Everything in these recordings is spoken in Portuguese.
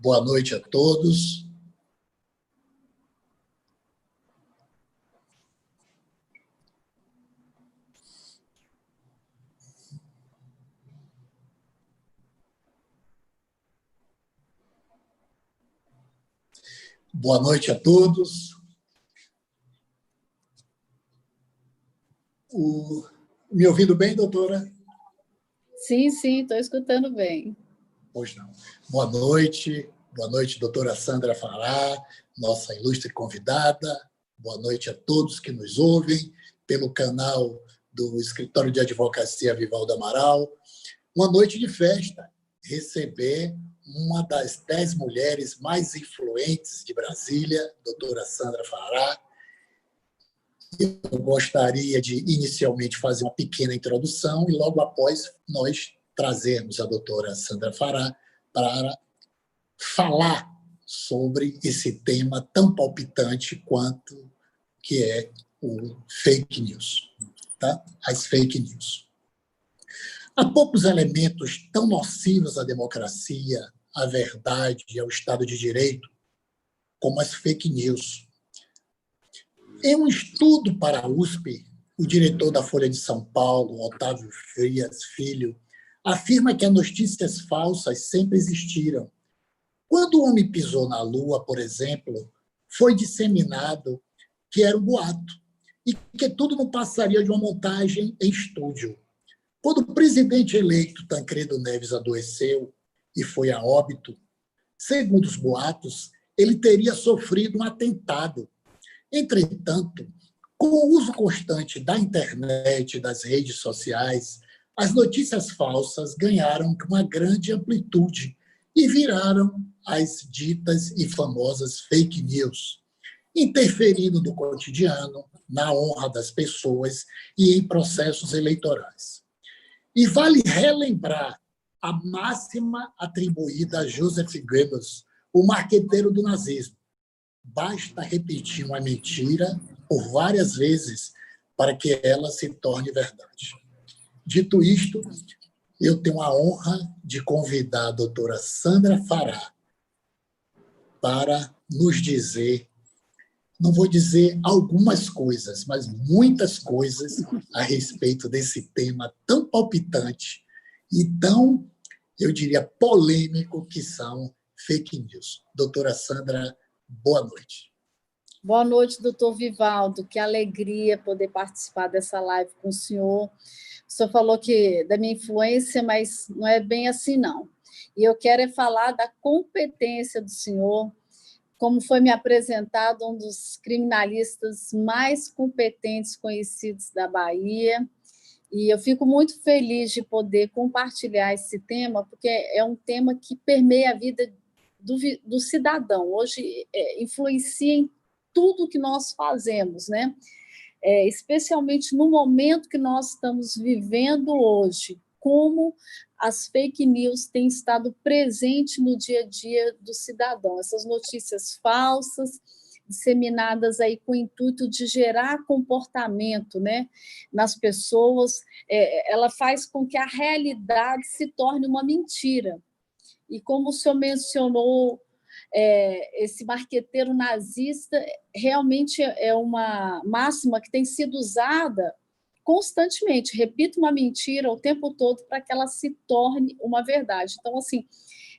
Boa noite a todos. Boa noite a todos. Me ouvindo bem, doutora? Sim, estou escutando bem. Pois não. Boa noite, doutora Sandra Fará, nossa ilustre convidada. Boa noite a todos que nos ouvem pelo canal do Escritório de Advocacia Vivaldo Amaral. Uma noite de festa, receber uma das 10 mulheres mais influentes de Brasília, doutora Sandra Fará. Eu gostaria de, inicialmente, fazer uma pequena introdução e, logo após, nós trazermos a doutora Sandra Fará para falar sobre esse tema tão palpitante quanto que é o fake news, tá? As fake news. Há poucos elementos tão nocivos à democracia, à verdade e ao Estado de Direito como as fake news. Em um estudo para a USP, o diretor da Folha de São Paulo, Otávio Frias Filho, afirma que as notícias falsas sempre existiram. Quando o homem pisou na Lua, por exemplo, foi disseminado que era um boato e que tudo não passaria de uma montagem em estúdio. Quando o presidente eleito Tancredo Neves adoeceu e foi a óbito, segundo os boatos, ele teria sofrido um atentado. Entretanto, com o uso constante da internet e das redes sociais, as notícias falsas ganharam uma grande amplitude e viraram as ditas e famosas fake news, interferindo no cotidiano, na honra das pessoas e em processos eleitorais. E vale relembrar a máxima atribuída a Joseph Goebbels, o marqueteiro do nazismo. Basta repetir uma mentira por várias vezes para que ela se torne verdade. Dito isto, eu tenho a honra de convidar a doutora Sandra Fará para nos dizer, não vou dizer algumas coisas, mas muitas coisas a respeito desse tema tão palpitante e tão, eu diria, polêmico que são fake news. Doutora Sandra, boa noite. Boa noite, doutor Vivaldo. Que alegria poder participar dessa live com o senhor. O senhor falou que da minha influência, mas não é bem assim, não. E eu quero falar da competência do senhor, como foi me apresentado um dos criminalistas mais competentes conhecidos da Bahia. E eu fico muito feliz de poder compartilhar esse tema, porque é um tema que permeia a vida do cidadão. Hoje influencia em tudo que nós fazemos, né? Especialmente no momento que nós estamos vivendo hoje, como as fake news têm estado presentes no dia a dia do cidadão. Essas notícias falsas, disseminadas aí com o intuito de gerar comportamento, né, nas pessoas, ela faz com que a realidade se torne uma mentira. E como o senhor mencionou, esse marqueteiro nazista realmente é uma máxima que tem sido usada constantemente. Repita uma mentira o tempo todo para que ela se torne uma verdade. Então, assim,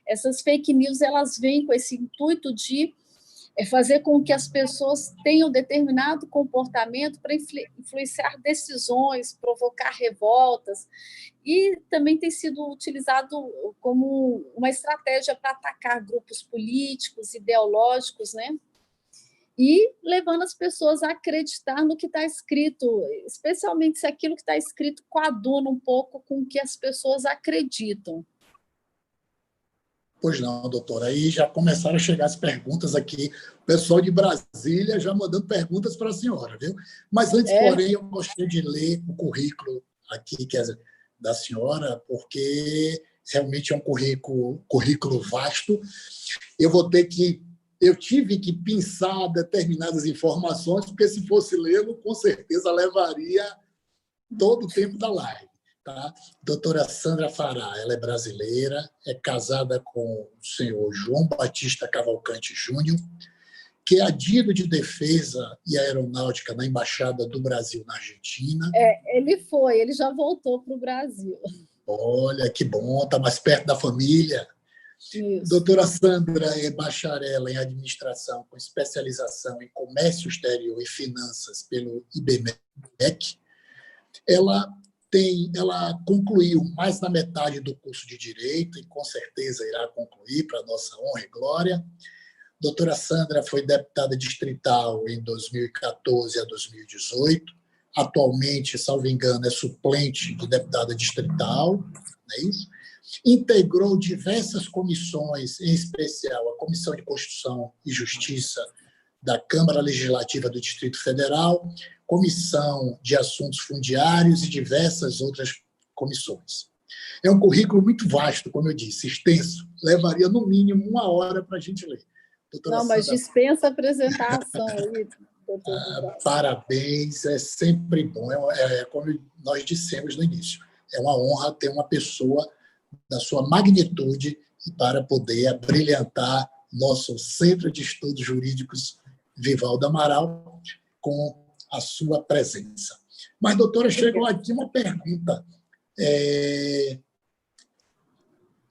essas fake news, elas vêm com esse intuito de fazer com que as pessoas tenham determinado comportamento para influenciar decisões, provocar revoltas, e também tem sido utilizado como uma estratégia para atacar grupos políticos, ideológicos, né? E levando as pessoas a acreditar no que está escrito, especialmente se aquilo que está escrito coaduna um pouco com o que as pessoas acreditam. Pois não, doutora. Aí já começaram a chegar as perguntas aqui. O pessoal de Brasília já mandando perguntas para a senhora, viu? Mas antes, porém, eu gostaria de ler o currículo aqui que é da senhora, porque realmente é um currículo vasto. Eu tive que pensar determinadas informações, porque se fosse lê-lo, com certeza levaria todo o tempo da live. tá? Doutora Sandra Fará, ela é brasileira, é casada com o senhor João Batista Cavalcante Júnior, que é adido de defesa e aeronáutica na Embaixada do Brasil na Argentina. Ele já voltou para o Brasil. Olha, que bom, está mais perto da família. Isso. Doutora Sandra é bacharel em administração com especialização em comércio exterior e finanças pelo IBMEC. Ela concluiu mais da metade do curso de Direito e com certeza irá concluir, para nossa honra e glória. Doutora Sandra foi deputada distrital em 2014 a 2018. Atualmente, salvo engano, é suplente de deputada distrital, não é isso? Integrou diversas comissões, em especial a Comissão de Constituição e Justiça da Câmara Legislativa do Distrito Federal, Comissão de Assuntos Fundiários e diversas outras comissões. É um currículo muito vasto, como eu disse, extenso. Levaria, no mínimo, 1 hora para a gente ler. Doutora Não, mas Sandra, dispensa a apresentação aí, doutor. Parabéns, é sempre bom. Como nós dissemos no início, é uma honra ter uma pessoa da sua magnitude e para poder abrilhantar nosso Centro de Estudos Jurídicos Vivaldo Amaral com a sua presença. Mas, doutora, chegou aqui uma pergunta.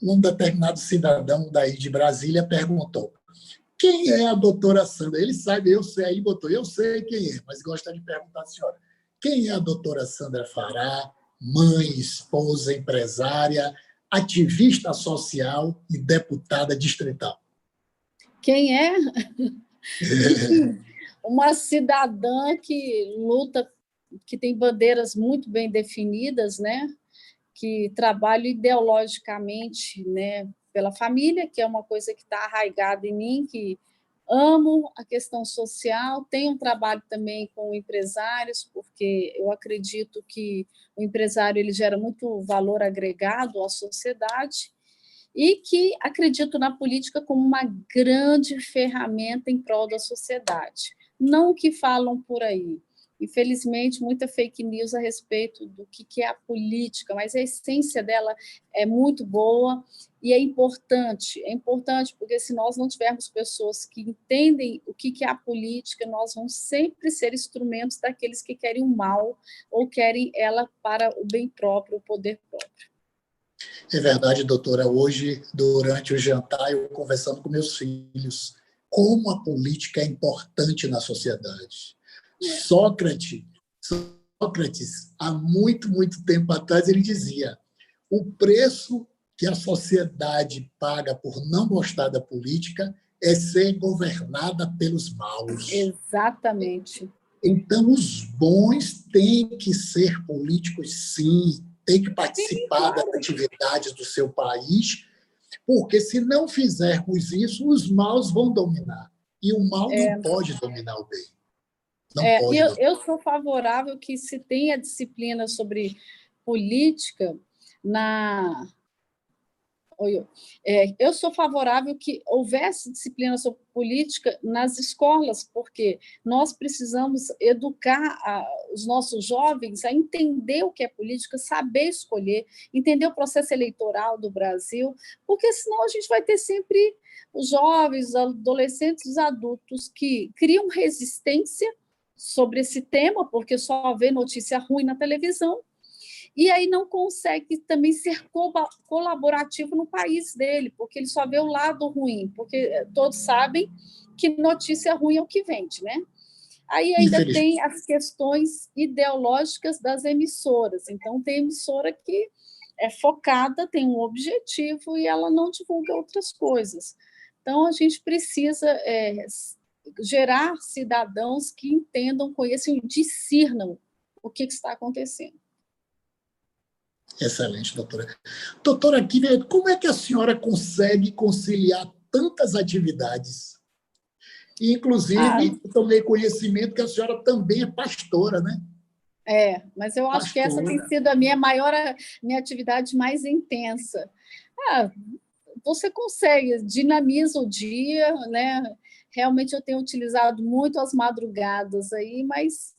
Um determinado cidadão daí de Brasília perguntou: quem é a doutora Sandra? Ele sabe, eu sei, aí botou, eu sei quem é, mas gosta de perguntar à senhora. Quem é a doutora Sandra Fará, mãe, esposa, empresária, ativista social e deputada distrital? Quem é? Uma cidadã que luta, que tem bandeiras muito bem definidas, né? Que trabalha ideologicamente, né? Pela família, que é uma coisa que está arraigada em mim, que amo a questão social, tenho um trabalho também com empresários, porque eu acredito que o empresário ele gera muito valor agregado à sociedade, e que acredito na política como uma grande ferramenta em prol da sociedade. Não o que falam por aí. Infelizmente, muita fake news a respeito do que é a política, mas a essência dela é muito boa e é importante porque se nós não tivermos pessoas que entendem o que é a política, nós vamos sempre ser instrumentos daqueles que querem o mal ou querem ela para o bem próprio, o poder próprio. É verdade, doutora. Hoje, durante o jantar, eu conversando com meus filhos, como a política é importante na sociedade. Sócrates, há muito, muito tempo atrás, ele dizia: o preço que a sociedade paga por não gostar da política é ser governada pelos maus. Exatamente. Então, os bons têm que ser políticos, sim, têm que participar das atividades do seu país, porque se não fizermos isso, os maus vão dominar. E o mal não pode dominar o bem. Eu sou favorável que se tenha disciplina sobre política na... eu sou favorável que houvesse disciplina sobre política nas escolas, porque nós precisamos educar os nossos jovens a entender o que é política, saber escolher, entender o processo eleitoral do Brasil, porque senão a gente vai ter sempre os jovens, os adolescentes, os adultos que criam resistência sobre esse tema, porque só vê notícia ruim na televisão, e aí não consegue também ser colaborativo no país dele, porque ele só vê o lado ruim, porque todos sabem que notícia ruim é o que vende, né? Aí ainda tem as questões ideológicas das emissoras. Então, tem emissora que é focada, tem um objetivo e ela não divulga outras coisas. Então, a gente precisa gerar cidadãos que entendam, conheçam e discernam o que está acontecendo. Excelente, doutora. Doutora Kívia, como é que a senhora consegue conciliar tantas atividades? E, inclusive, tomei conhecimento que a senhora também é pastora, né? Mas eu acho que essa tem sido a minha atividade mais intensa. Você consegue, dinamiza o dia, né? Realmente eu tenho utilizado muito as madrugadas aí, mas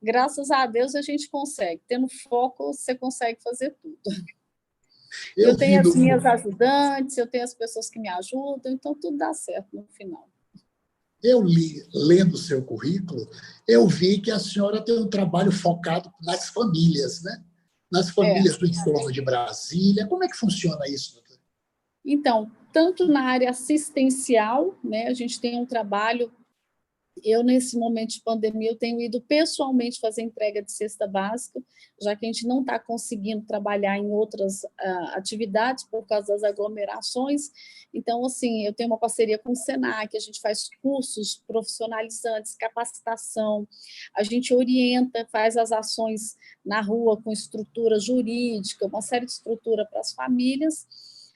graças a Deus a gente consegue. Tendo foco, você consegue fazer tudo. Eu Eu tenho vi as no, minhas ajudantes, eu tenho as pessoas que me ajudam, então tudo dá certo no final. eu li, lendo o seu currículo, eu vi que a senhora tem um trabalho focado nas famílias, né? Nas É. famílias do entorno de Brasília. Como é que funciona isso, doutora? Então, tanto na área assistencial, né, a gente tem um trabalho. Eu, nesse momento de pandemia, eu tenho ido pessoalmente fazer entrega de cesta básica, já que a gente não está conseguindo trabalhar em outras atividades por causa das aglomerações. Então, assim, eu tenho uma parceria com o Senac, a gente faz cursos profissionalizantes, capacitação, a gente orienta, faz as ações na rua com estrutura jurídica, uma série de estrutura para as famílias.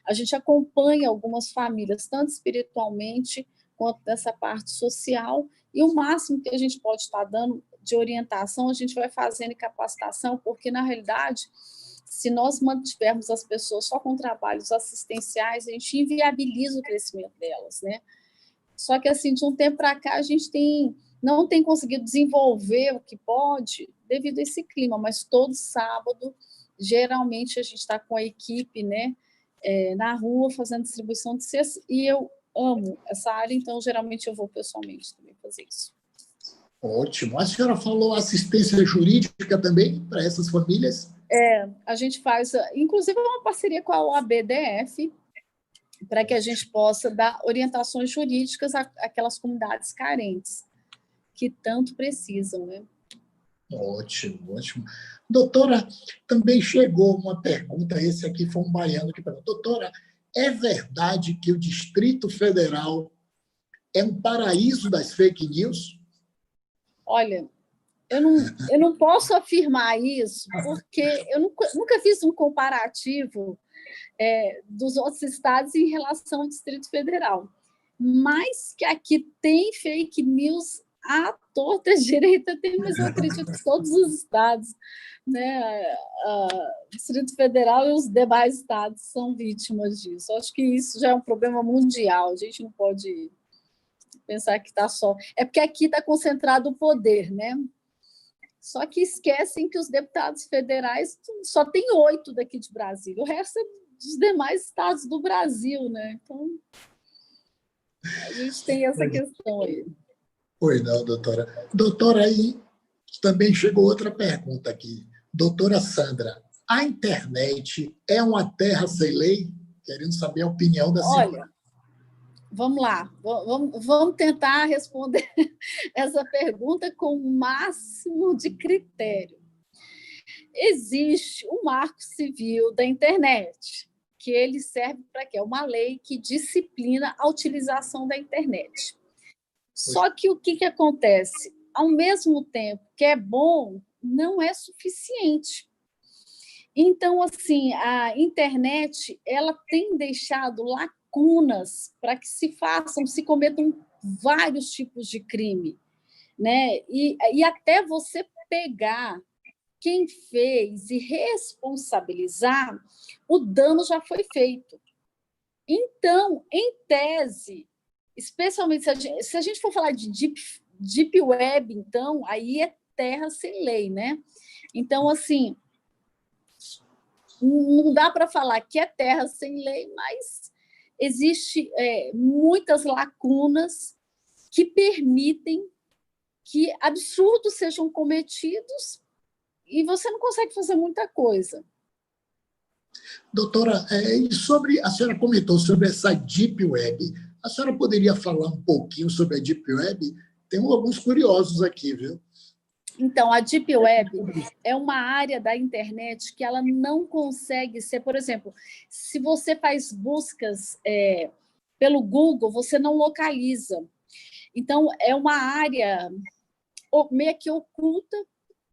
A gente acompanha algumas famílias, tanto espiritualmente quanto nessa parte social, e o máximo que a gente pode estar dando de orientação, a gente vai fazendo em capacitação, porque, na realidade, se nós mantivermos as pessoas só com trabalhos assistenciais, a gente inviabiliza o crescimento delas, né? Só que, assim, de um tempo para cá, a gente não tem conseguido desenvolver o que pode devido a esse clima, mas todo sábado, geralmente, a gente está com a equipe, né, na rua, fazendo distribuição de cestas, e eu amo essa área, então geralmente eu vou pessoalmente também fazer isso. Ótimo. A senhora falou assistência jurídica também para essas famílias? A gente faz, inclusive, uma parceria com a OAB-DF, para que a gente possa dar orientações jurídicas àquelas comunidades carentes, que tanto precisam, né? Ótimo, ótimo. Doutora, também chegou uma pergunta, esse aqui foi um baiano que perguntou. Doutora, é verdade que o Distrito Federal é um paraíso das fake news? Olha, eu não posso afirmar isso, porque eu nunca fiz um comparativo dos outros estados em relação ao Distrito Federal. Mas que aqui tem fake news à torta e direita, tem, mas eu acredito que todos os estados, né, o Distrito Federal e os demais estados são vítimas disso. Acho que isso já é um problema mundial, a gente não pode pensar que está só... É porque aqui está concentrado o poder, né? Só que esquecem que os deputados federais só tem 8 daqui de Brasília, o resto é dos demais estados do Brasil, né? Então, a gente tem essa questão aí. Pois não, doutora. Doutora, aí também chegou outra pergunta aqui. Doutora Sandra, a internet é uma terra sem lei? Querendo saber a opinião da senhora. Olha, vamos lá, vamos tentar responder essa pergunta com o máximo de critério. Existe o Marco Civil da Internet, que ele serve para quê? É uma lei que disciplina a utilização da internet. Só que o que acontece? Ao mesmo tempo que é bom, não é suficiente. Então, assim, a internet ela tem deixado lacunas para que se cometam vários tipos de crime, né? E até você pegar quem fez e responsabilizar, o dano já foi feito. Então, em tese, especialmente se a gente for falar de deep web, então, aí é terra sem lei, né? Então, assim, não dá para falar que é terra sem lei, mas existe muitas lacunas que permitem que absurdos sejam cometidos e você não consegue fazer muita coisa. Doutora, a senhora comentou sobre essa Deep Web. A senhora poderia falar um pouquinho sobre a Deep Web? Tem alguns curiosos aqui, viu? Então, a Deep Web é uma área da internet que ela não consegue ser, por exemplo, se você faz buscas pelo Google, você não localiza. Então, é uma área meio que oculta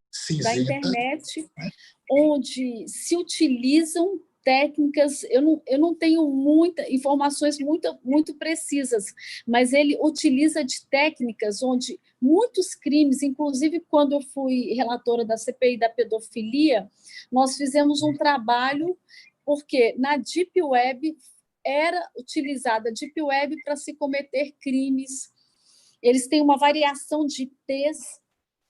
Cinzenta, da internet, onde se utilizam técnicas, eu não tenho informações muito precisas, mas ele utiliza de técnicas onde muitos crimes, inclusive quando eu fui relatora da CPI da pedofilia, nós fizemos um trabalho, porque na Deep Web era utilizada a Deep Web para se cometer crimes. Eles têm uma variação de IPs,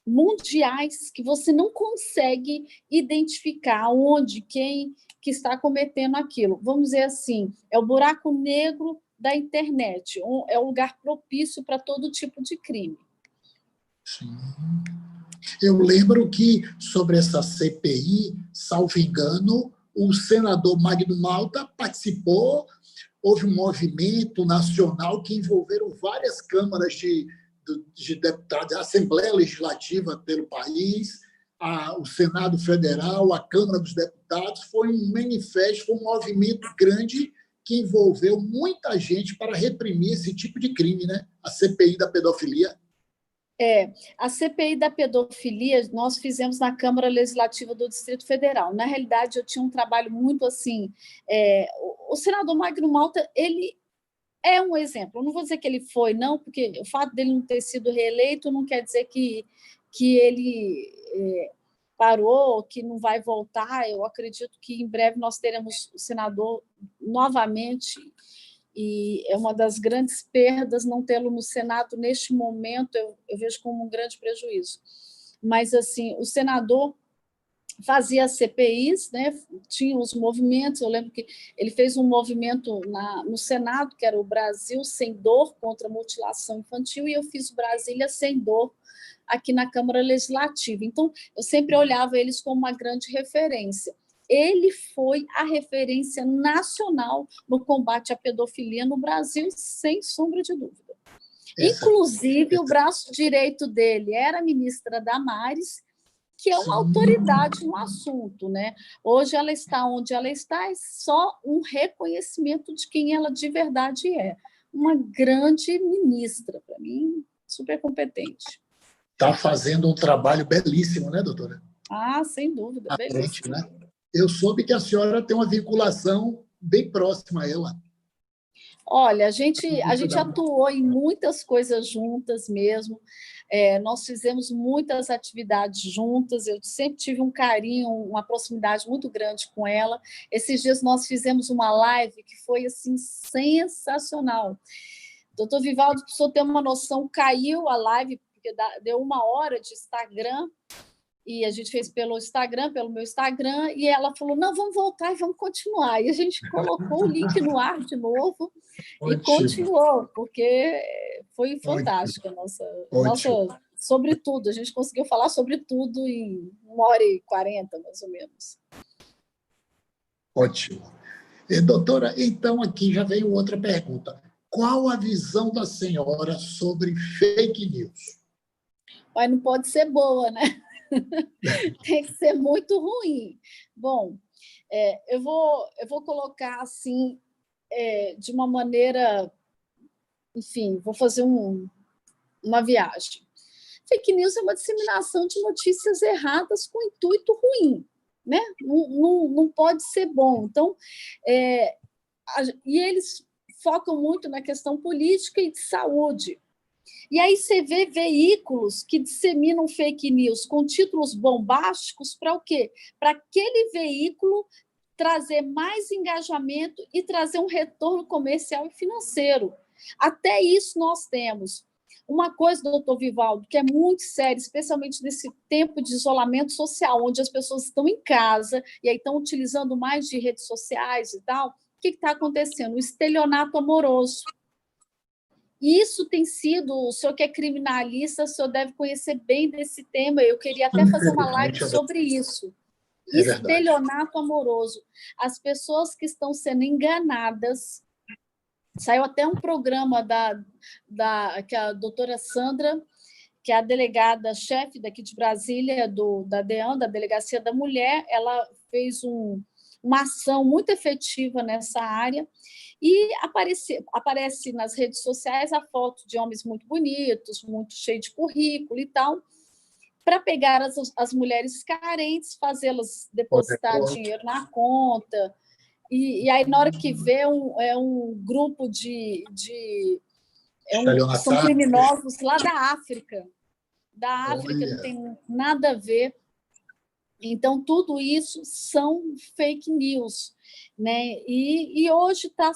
mundiais que você não consegue identificar onde, quem que está cometendo aquilo. Vamos dizer assim, é o buraco negro da internet, é um lugar propício para todo tipo de crime. Sim. Eu lembro que, sobre essa CPI, salvo engano, o senador Magno Malta participou, houve um movimento nacional que envolveram várias câmaras de deputados, a Assembleia Legislativa pelo país, o Senado Federal, a Câmara dos Deputados. Foi um manifesto, foi um movimento grande que envolveu muita gente para reprimir esse tipo de crime, né? A CPI da pedofilia. A CPI da pedofilia nós fizemos na Câmara Legislativa do Distrito Federal. Na realidade, eu tinha um trabalho muito assim. O senador Magno Malta, ele é um exemplo. Eu não vou dizer que ele foi, não, porque o fato dele não ter sido reeleito não quer dizer que ele parou, que não vai voltar. Eu acredito que em breve nós teremos o senador novamente, e é uma das grandes perdas não tê-lo no Senado neste momento, eu vejo como um grande prejuízo. Mas, assim, o senador fazia CPIs, né? Tinha os movimentos. Eu lembro que ele fez um movimento no Senado, que era o Brasil Sem Dor contra a Mutilação Infantil, e eu fiz o Brasília Sem Dor aqui na Câmara Legislativa. Então, eu sempre olhava eles como uma grande referência. Ele foi a referência nacional no combate à pedofilia no Brasil, sem sombra de dúvida. Inclusive, o braço direito dele era a ministra Damares, que é uma autoridade no assunto, né? Hoje ela está onde ela está, é só um reconhecimento de quem ela de verdade é. Uma grande ministra, para mim, super competente. Está fazendo um trabalho belíssimo, né, doutora? Sem dúvida, belíssimo. Né? Eu soube que a senhora tem uma vinculação bem próxima a ela. Olha, a gente atuou em muitas coisas juntas mesmo. Nós fizemos muitas atividades juntas. Eu sempre tive um carinho, uma proximidade muito grande com ela. Esses dias nós fizemos uma live que foi assim sensacional. Doutor Vivaldo, para o senhor ter uma noção, caiu a live, porque deu 1 hora de Instagram, e a gente fez pelo Instagram, pelo meu Instagram, e ela falou, não, vamos voltar e vamos continuar. E a gente colocou o link no ar de novo e continuou, porque foi fantástica a nossa sobre tudo. A gente conseguiu falar sobre tudo em 1h40, mais ou menos. Ótimo. Doutora, então aqui já veio outra pergunta. Qual a visão da senhora sobre fake news? Mas não pode ser boa, né? Tem que ser muito ruim. Bom, eu vou colocar assim, de uma maneira, enfim, vou fazer uma viagem. Fake news é uma disseminação de notícias erradas com intuito ruim, né? Não pode ser bom. Então, e eles focam muito na questão política e de saúde. E aí você vê veículos que disseminam fake news com títulos bombásticos para o quê? Para aquele veículo trazer mais engajamento e trazer um retorno comercial e financeiro. Até isso nós temos. Uma coisa, doutor Vivaldo, que é muito séria, especialmente nesse tempo de isolamento social, onde as pessoas estão em casa e aí estão utilizando mais de redes sociais e tal, o que está acontecendo? O estelionato amoroso. Isso tem sido, o senhor que é criminalista, o senhor deve conhecer bem desse tema, eu queria até fazer uma live sobre isso. Estelionato amoroso. As pessoas que estão sendo enganadas, saiu até um programa que a doutora Sandra, que é a delegada-chefe daqui de Brasília, da DEAN, da Delegacia da Mulher, ela fez uma ação muito efetiva nessa área, e aparece nas redes sociais a foto de homens muito bonitos, muito cheio de currículo e tal, para pegar as mulheres carentes, fazê-las depositar dinheiro na conta, e aí, na hora que vê, é um grupo são criminosos lá da África, não tem nada a ver. Então, tudo isso são fake news, né? E hoje está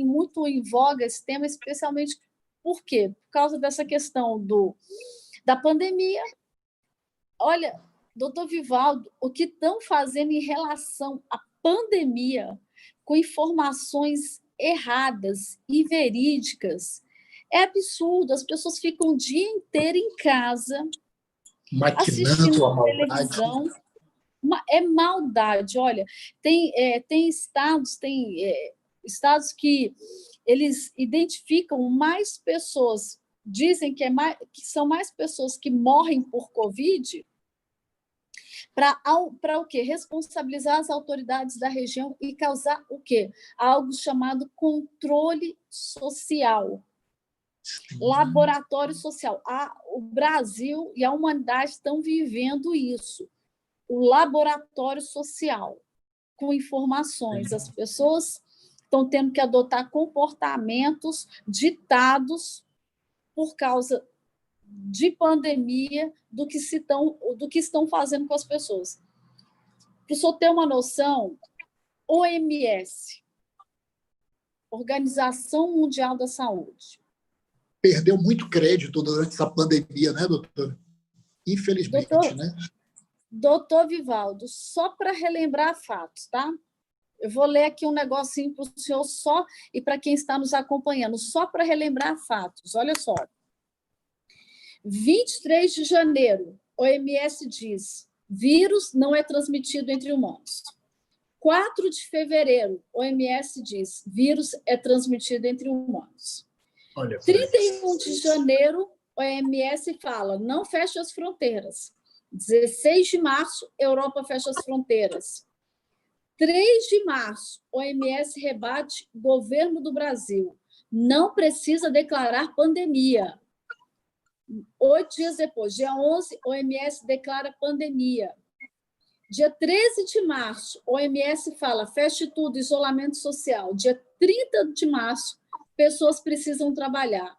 muito em voga esse tema, especialmente por quê? Por causa dessa questão da pandemia, olha, doutor Vivaldo, o que estão fazendo em relação à pandemia, com informações erradas e verídicas, é absurdo. As pessoas ficam o dia inteiro em casa, Maquinando a assistindo maldade. televisão. É maldade. Olha, tem estados que eles identificam mais pessoas, dizem que são mais pessoas que morrem por Covid, para o quê? Responsabilizar as autoridades da região e causar o quê? Algo chamado controle social. Laboratório social. O Brasil e a humanidade estão vivendo isso. O laboratório social, com informações. As pessoas estão tendo que adotar comportamentos ditados por causa de pandemia do que estão fazendo com as pessoas. Para o senhor ter uma noção, OMS, Organização Mundial da Saúde, perdeu muito crédito durante essa pandemia, né, doutora? Infelizmente, né? Doutor Vivaldo, só para relembrar fatos, tá? Eu vou ler aqui um negocinho para o senhor só e para quem está nos acompanhando, só para relembrar fatos. Olha só. 23 de janeiro, OMS diz: vírus não é transmitido entre humanos. 4 de fevereiro, OMS diz: vírus é transmitido entre humanos. Olha, 31 de janeiro, OMS fala: não feche as fronteiras. 16 de março, Europa fecha as fronteiras. 3 de março, OMS rebate governo do Brasil. Não precisa declarar pandemia. 8 dias depois, dia 11, OMS declara pandemia. Dia 13 de março, OMS fala: feche tudo, isolamento social. Dia 30 de março, pessoas precisam trabalhar.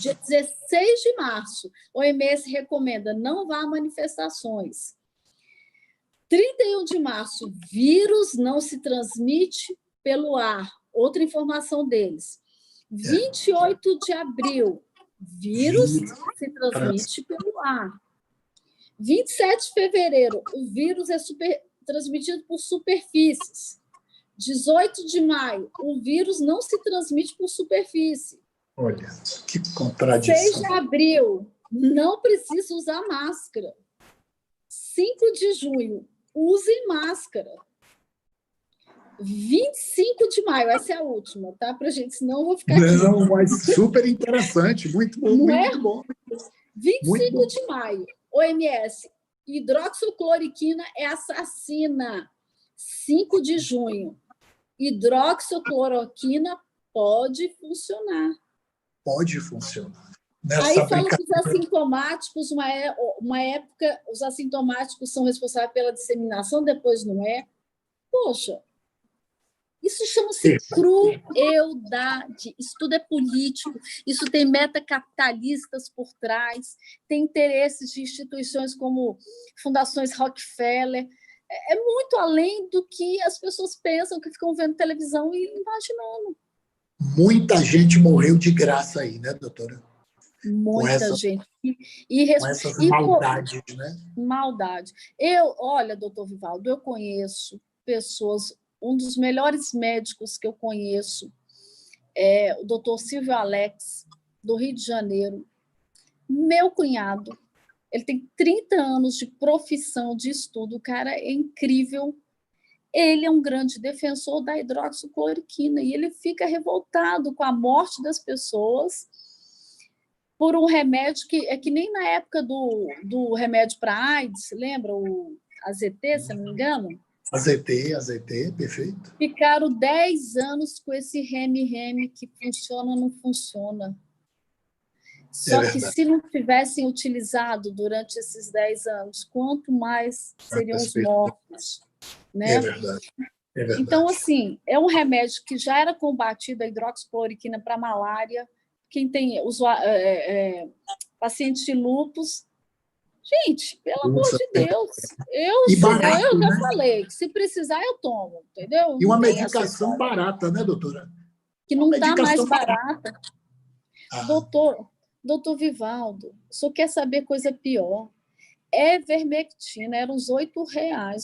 Dia 16 de março, OMS recomenda: não vá a manifestações. 31 de março, vírus não se transmite pelo ar. Outra informação deles. 28 de abril, vírus se transmite pelo ar. 27 de fevereiro, o vírus é transmitido por superfícies. 18 de maio, o vírus não se transmite por superfície. Olha, que contradição. 6 de abril, não precisa usar máscara. 5 de junho, usem máscara. 25 de maio, essa é a última, tá? Para gente, senão eu vou ficar aqui. Não, mas super interessante, muito bom, muito bom. 25 de maio, OMS, hidroxicloroquina é assassina. 5 de junho, hidroxicloroquina pode funcionar. Pode funcionar. Aí falam que os assintomáticos, uma época, os assintomáticos são responsáveis pela disseminação, depois não é. Poxa, isso chama-se crueldade. Isso tudo é político, isso tem metacapitalistas por trás, tem interesses de instituições como fundações Rockefeller. É muito além do que as pessoas pensam, que ficam vendo televisão e imaginando. Muita gente morreu de graça aí, né, doutora? Muita gente. Com essas maldades, né? Maldade. Olha, doutor Vivaldo, eu conheço pessoas, um dos melhores médicos que eu conheço é o doutor Silvio Alex, do Rio de Janeiro. Meu cunhado, ele tem 30 anos de profissão, de estudo, o cara é incrível. Ele é um grande defensor da hidroxicloroquina e ele fica revoltado com a morte das pessoas por um remédio que é que nem na época do remédio para AIDS, lembra? O AZT, se não me engano? AZT, perfeito. Ficaram 10 anos com esse reme-reme que funciona, não funciona. Só que se não tivessem utilizado durante esses 10 anos, quanto mais seriam os mortos, né? É verdade. Então, assim, é um remédio que já era combatido, a hidroxicloroquina, para malária. Quem tem pacientes de lúpus. Gente, pelo amor de Deus, eu já falei que se precisar eu tomo, entendeu? E uma medicação barata, né, doutora? Que não está mais barata. Doutor Vivaldo, o senhor quer saber coisa pior? Evermectina, era uns R$ 8,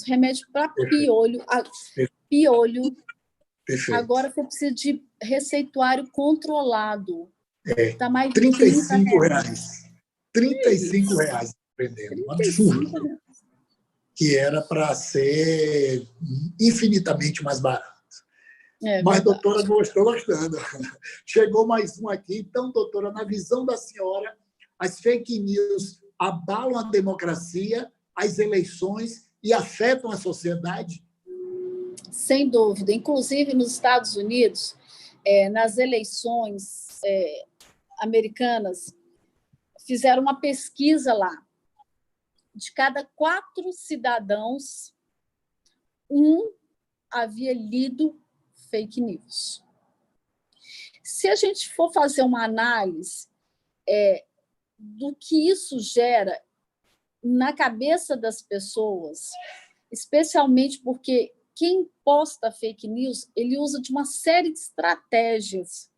remédio para Perfeito. piolho. Perfeito. Agora você precisa de receituário controlado. Está mais de R$ 35 R$ aprendendo. Um absurdo. Que era para ser infinitamente mais barato. Mas, doutora, estou gostando. Chegou mais um aqui. Então, doutora, na visão da senhora, as fake news abalam a democracia, as eleições e afetam a sociedade? Sem dúvida. Inclusive, nos Estados Unidos, nas eleições americanas, fizeram uma pesquisa lá. De cada 4 cidadãos, um havia lido fake news. Se a gente for fazer uma análise do que isso gera na cabeça das pessoas, especialmente porque quem posta fake news, ele usa de uma série de estratégias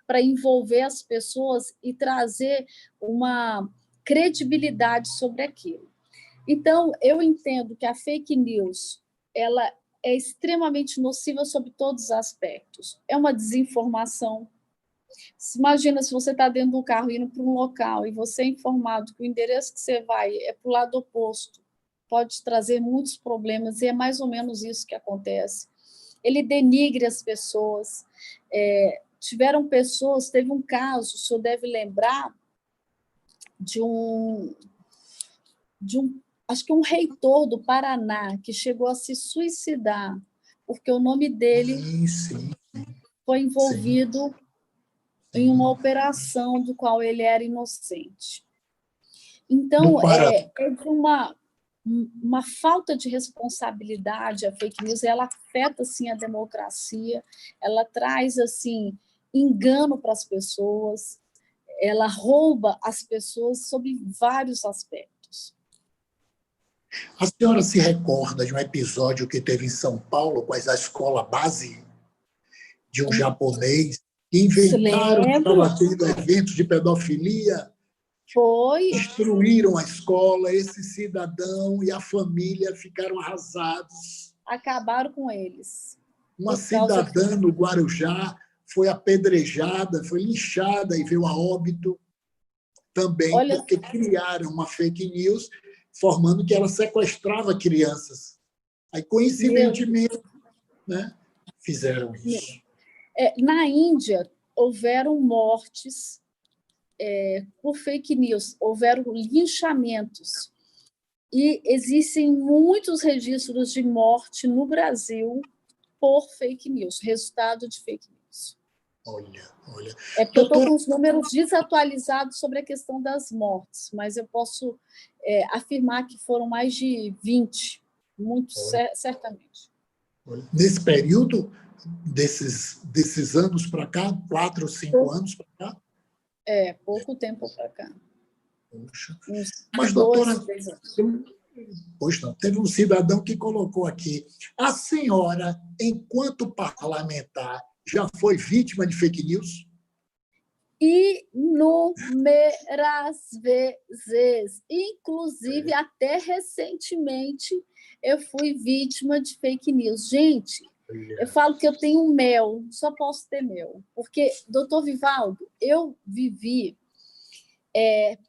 para envolver as pessoas e trazer uma credibilidade sobre aquilo. Então, eu entendo que a fake news ela é extremamente nociva sobre todos os aspectos. É uma desinformação. Imagina se você está dentro do carro indo para um local e você é informado que o endereço que você vai é para o lado oposto. Pode trazer muitos problemas, e é mais ou menos isso que acontece. Ele denigre as pessoas. Teve um caso, o senhor deve lembrar, acho que um reitor do Paraná que chegou a se suicidar, porque o nome dele foi envolvido em uma operação do qual ele era inocente. Então, é de uma falta de responsabilidade a fake news, ela afeta, assim, a democracia, ela traz, assim, engano para as pessoas, ela rouba as pessoas sob vários aspectos. A senhora se recorda de um episódio que teve em São Paulo com a escola base de um japonês que inventaram que estava tendo eventos de pedofilia? Foi. Destruíram a escola, esse cidadão e a família ficaram arrasados. Acabaram com eles. Uma cidadã no Guarujá foi apedrejada, foi linchada e veio a óbito também, porque criaram uma fake news formando que ela sequestrava crianças. Aí, coincidentemente, né, fizeram isso. Na Índia, houveram mortes por fake news, houveram linchamentos. E existem muitos registros de morte no Brasil por fake news, resultado de fake news. Olha. É porque eu estou com os números desatualizados sobre a questão das mortes, mas eu posso afirmar que foram mais de 20, muito certamente. Nesse período, desses anos para cá, 4 ou 5 anos para cá? Pouco tempo para cá. Poxa. Mas, doutora, 3 anos. Pois não, teve um cidadão que colocou aqui: a senhora, enquanto parlamentar, já foi vítima de fake news? Inúmeras vezes. Inclusive, até recentemente, eu fui vítima de fake news. Gente, eu falo que eu tenho mel, só posso ter mel. Porque, doutor Vivaldo, eu vivi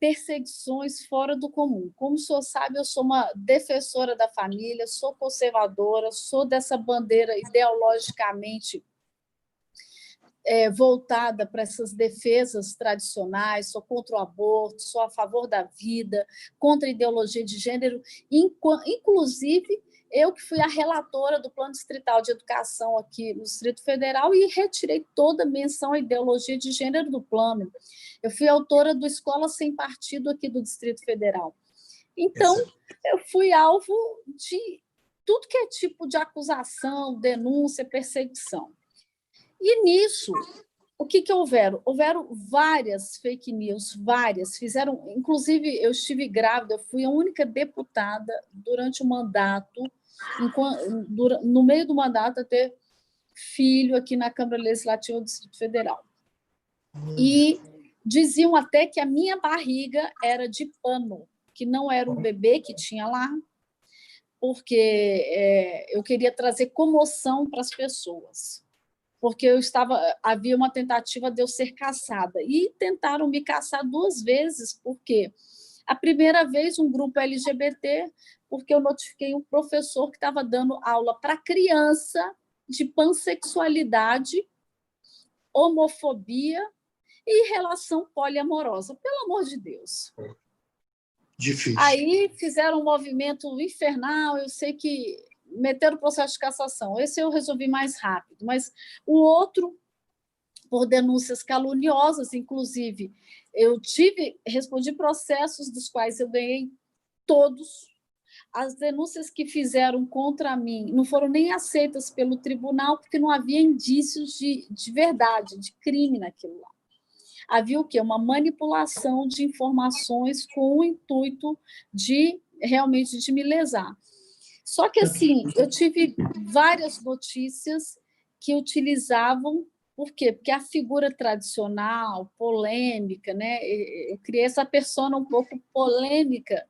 perseguições fora do comum. Como o senhor sabe, eu sou uma defensora da família, sou conservadora, sou dessa bandeira ideologicamente voltada para essas defesas tradicionais, sou contra o aborto, sou a favor da vida, contra a ideologia de gênero, inclusive eu que fui a relatora do Plano Distrital de Educação aqui no Distrito Federal e retirei toda menção à ideologia de gênero do plano. Eu fui autora do Escola Sem Partido aqui do Distrito Federal. Então, eu fui alvo de tudo que é tipo de acusação, denúncia, perseguição. E nisso, o que houveram? Houveram várias fake news, várias. Inclusive, eu estive grávida, eu fui a única deputada durante o mandato, no meio do mandato, a ter filho aqui na Câmara Legislativa do Distrito Federal. E diziam até que a minha barriga era de pano. que não era um bebê que tinha lá, porque eu queria trazer comoção para as pessoas, porque havia uma tentativa de eu ser caçada, e tentaram me caçar 2 vezes, porque a primeira vez um grupo LGBT, porque eu notifiquei um professor que estava dando aula para criança de pansexualidade, homofobia e relação poliamorosa. Pelo amor de Deus. Difícil. Aí fizeram um movimento infernal, eu sei que meteram o processo de cassação. Esse eu resolvi mais rápido, mas o outro, por denúncias caluniosas, inclusive, respondi processos dos quais eu ganhei todos. As denúncias que fizeram contra mim não foram nem aceitas pelo tribunal, porque não havia indícios de verdade, de crime naquilo lá. Havia o quê? Uma manipulação de informações com o intuito de realmente de me lesar. Só que, assim, eu tive várias notícias que utilizavam. Por quê? Porque a figura tradicional, polêmica, né? Eu criei essa persona um pouco polêmica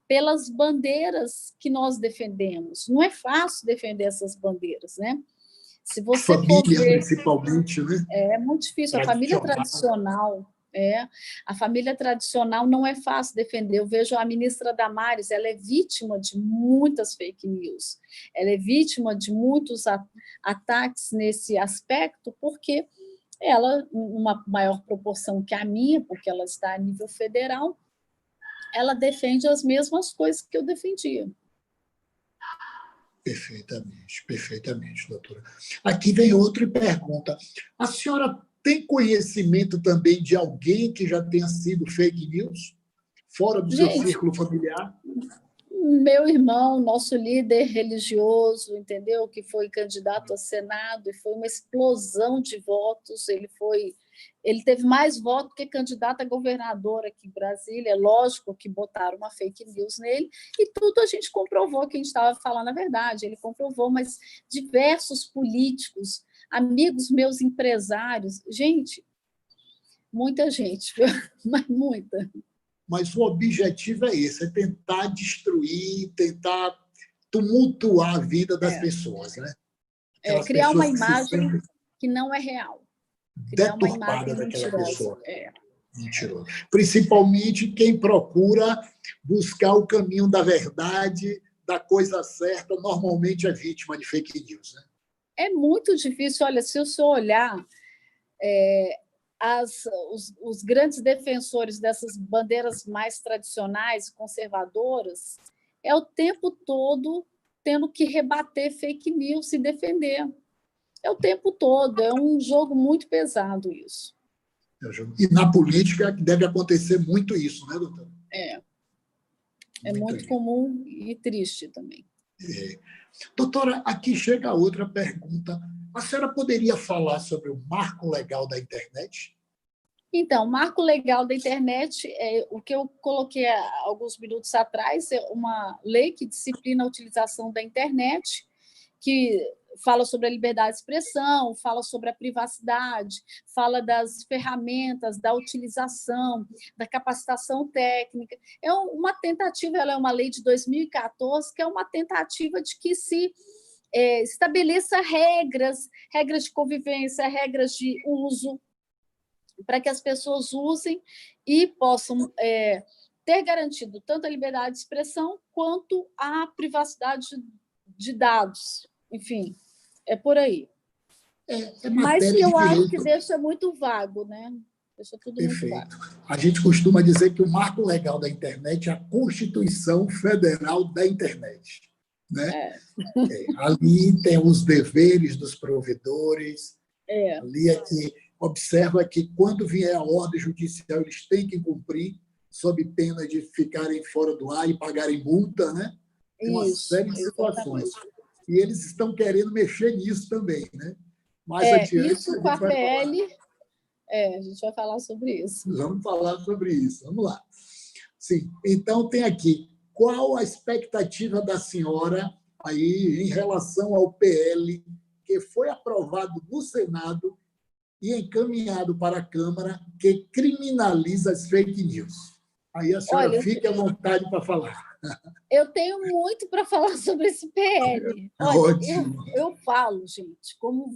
pelas bandeiras que nós defendemos. Não é fácil defender essas bandeiras, né? Se você família, for ver, principalmente, né? é muito difícil. A família tradicional não é fácil defender. Eu vejo a ministra Damares, ela é vítima de muitas fake news, ela é vítima de muitos ataques nesse aspecto, porque ela, uma maior proporção que a minha, porque ela está a nível federal, ela defende as mesmas coisas que eu defendia. Perfeitamente, doutora. Aqui vem outra pergunta. A senhora tem conhecimento também de alguém que já tenha sido fake news, fora do seu círculo familiar? Meu irmão, nosso líder religioso, entendeu? Que foi candidato a Senado, e foi uma explosão de votos. Ele teve mais votos que candidato a governador aqui em Brasília. É lógico que botaram uma fake news nele, e tudo a gente comprovou que a gente estava falando a verdade. Ele comprovou, mas diversos políticos, amigos meus empresários, gente, muita gente, mas muita. Mas o objetivo é esse, é tentar destruir, tentar tumultuar a vida das pessoas, né? Criar uma imagem que não é real. Deturpada daquela pessoa. Mentiroso. Principalmente quem procura buscar o caminho da verdade, da coisa certa, normalmente é vítima de fake news, né? É muito difícil. Olha, se eu só olhar os grandes defensores dessas bandeiras mais tradicionais, conservadoras, é o tempo todo tendo que rebater fake news e defender. É o tempo todo, é um jogo muito pesado isso. E na política deve acontecer muito isso, né, doutora? É muito comum e triste também. Doutora, aqui chega outra pergunta. A senhora poderia falar sobre o marco legal da internet? Então, o marco legal da internet, o que eu coloquei há alguns minutos atrás, é uma lei que disciplina a utilização da internet, que fala sobre a liberdade de expressão, fala sobre a privacidade, fala das ferramentas, da utilização, da capacitação técnica. É uma tentativa, ela é uma lei de 2014, que é uma tentativa de que se estabeleça regras de convivência, regras de uso, para que as pessoas usem e possam ter garantido tanto a liberdade de expressão quanto a privacidade de dados. Enfim, é por aí. Mas que eu acho que deixa muito vago, né? Deixa tudo muito vago. A gente costuma dizer que o marco legal da internet é a Constituição Federal da Internet, né? Ali tem os deveres dos provedores, ali é que observa que, quando vier a ordem judicial, eles têm que cumprir, sob pena de ficarem fora do ar e pagarem multa, né? Tem uma série de situações. E eles estão querendo mexer nisso também, né? Mais adiante, isso com a PL, a gente vai falar sobre isso. Vamos falar sobre isso, vamos lá. Sim, então tem aqui, qual a expectativa da senhora aí em relação ao PL que foi aprovado no Senado e encaminhado para a Câmara, que criminaliza as fake news? Aí a senhora Olha, fique à vontade para falar. eu tenho muito para falar sobre esse PL. Olha, Ótimo. eu falo, gente, como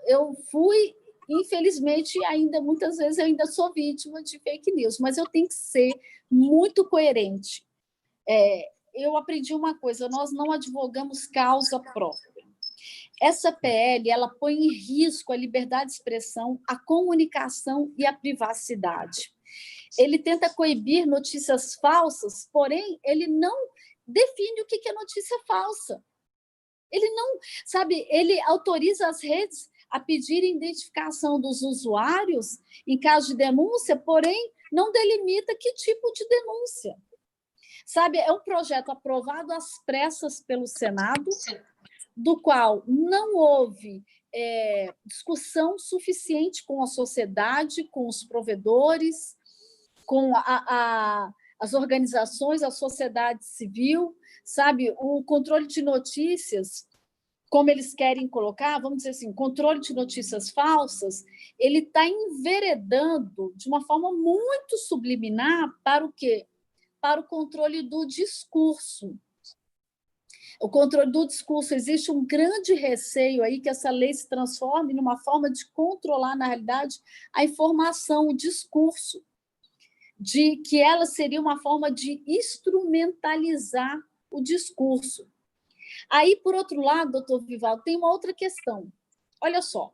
eu fui, infelizmente, ainda muitas vezes eu ainda sou vítima de fake news, mas eu tenho que ser muito coerente. Eu aprendi uma coisa: nós não advogamos causa própria. Essa PL ela põe em risco a liberdade de expressão, a comunicação e a privacidade. Ele tenta coibir notícias falsas, porém, ele não define o que é notícia falsa. Ele não, sabe, ele autoriza as redes a pedirem identificação dos usuários em caso de denúncia, porém, não delimita que tipo de denúncia. Sabe, é um projeto aprovado às pressas pelo Senado, do qual não houve discussão suficiente com a sociedade, com os provedores, com as organizações, a sociedade civil, sabe? O controle de notícias, como eles querem colocar, vamos dizer assim, controle de notícias falsas, ele está enveredando de uma forma muito subliminar para o quê? Para o controle do discurso. O controle do discurso, existe um grande receio aí que essa lei se transforme numa forma de controlar, na realidade, a informação, o discurso, de que ela seria uma forma de instrumentalizar o discurso. Aí, por outro lado, doutor Vivaldo, tem uma outra questão. Olha só,